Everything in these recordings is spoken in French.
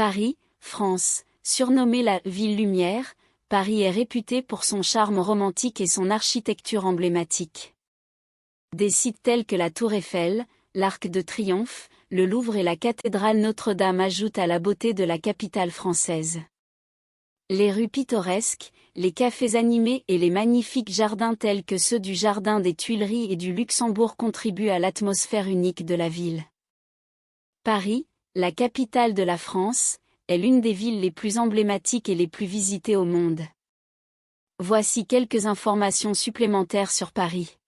Paris, France, surnommée la « ville lumière », Paris est réputé pour son charme romantique et son architecture emblématique. Des sites tels que la Tour Eiffel, l'Arc de Triomphe, le Louvre et la cathédrale Notre-Dame ajoutent à la beauté de la capitale française. Les rues pittoresques, les cafés animés et les magnifiques jardins tels que ceux du Jardin des Tuileries et du Luxembourg contribuent à l'atmosphère unique de la ville. Paris, la capitale de la France, est l'une des villes les plus emblématiques et les plus visitées au monde. Voici quelques informations supplémentaires sur Paris.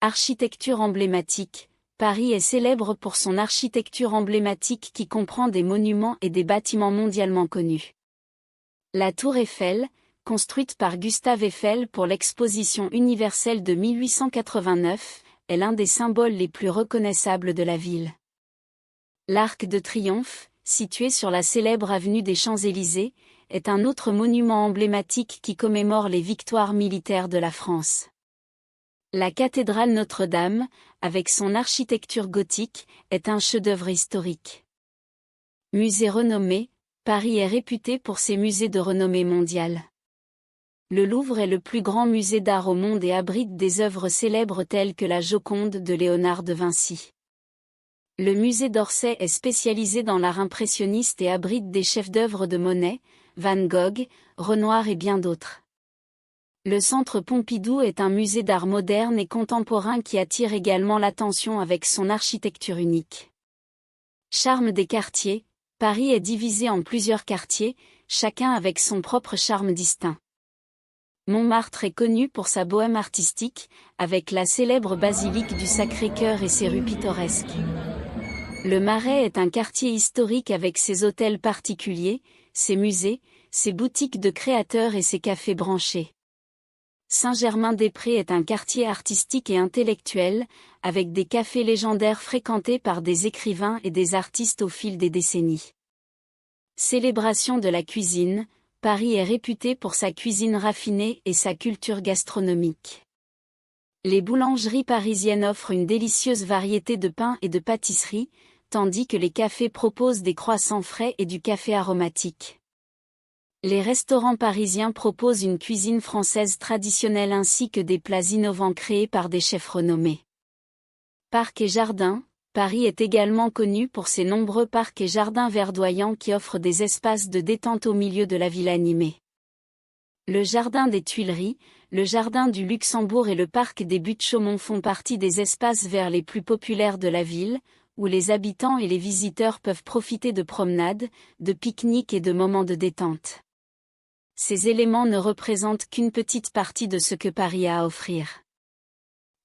Architecture emblématique. Paris est célèbre pour son architecture emblématique qui comprend des monuments et des bâtiments mondialement connus. La Tour Eiffel, construite par Gustave Eiffel pour l'Exposition universelle de 1889, est l'un des symboles les plus reconnaissables de la ville. L'Arc de Triomphe, situé sur la célèbre avenue des Champs-Élysées, est un autre monument emblématique qui commémore les victoires militaires de la France. La cathédrale Notre-Dame, avec son architecture gothique, est un chef-d'œuvre historique. Musée renommé, Paris est réputé pour ses musées de renommée mondiale. Le Louvre est le plus grand musée d'art au monde et abrite des œuvres célèbres telles que la Joconde de Léonard de Vinci. Le musée d'Orsay est spécialisé dans l'art impressionniste et abrite des chefs-d'œuvre de Monet, Van Gogh, Renoir et bien d'autres. Le Centre Pompidou est un musée d'art moderne et contemporain qui attire également l'attention avec son architecture unique. Charme des quartiers, Paris est divisé en plusieurs quartiers, chacun avec son propre charme distinct. Montmartre est connu pour sa bohème artistique, avec la célèbre basilique du Sacré-Cœur et ses rues pittoresques. Le Marais est un quartier historique avec ses hôtels particuliers, ses musées, ses boutiques de créateurs et ses cafés branchés. Saint-Germain-des-Prés est un quartier artistique et intellectuel, avec des cafés légendaires fréquentés par des écrivains et des artistes au fil des décennies. Célébration de la cuisine, Paris est réputé pour sa cuisine raffinée et sa culture gastronomique. Les boulangeries parisiennes offrent une délicieuse variété de pains et de pâtisseries, tandis que les cafés proposent des croissants frais et du café aromatique. Les restaurants parisiens proposent une cuisine française traditionnelle ainsi que des plats innovants créés par des chefs renommés. Parcs et jardins, Paris est également connu pour ses nombreux parcs et jardins verdoyants qui offrent des espaces de détente au milieu de la ville animée. Le Jardin des Tuileries, le Jardin du Luxembourg et le Parc des Buttes-Chaumont font partie des espaces verts les plus populaires de la ville, où les habitants et les visiteurs peuvent profiter de promenades, de pique-niques et de moments de détente. Ces éléments ne représentent qu'une petite partie de ce que Paris a à offrir.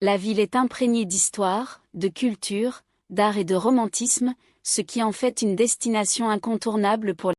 La ville est imprégnée d'histoire, de culture, d'art et de romantisme, ce qui en fait une destination incontournable pour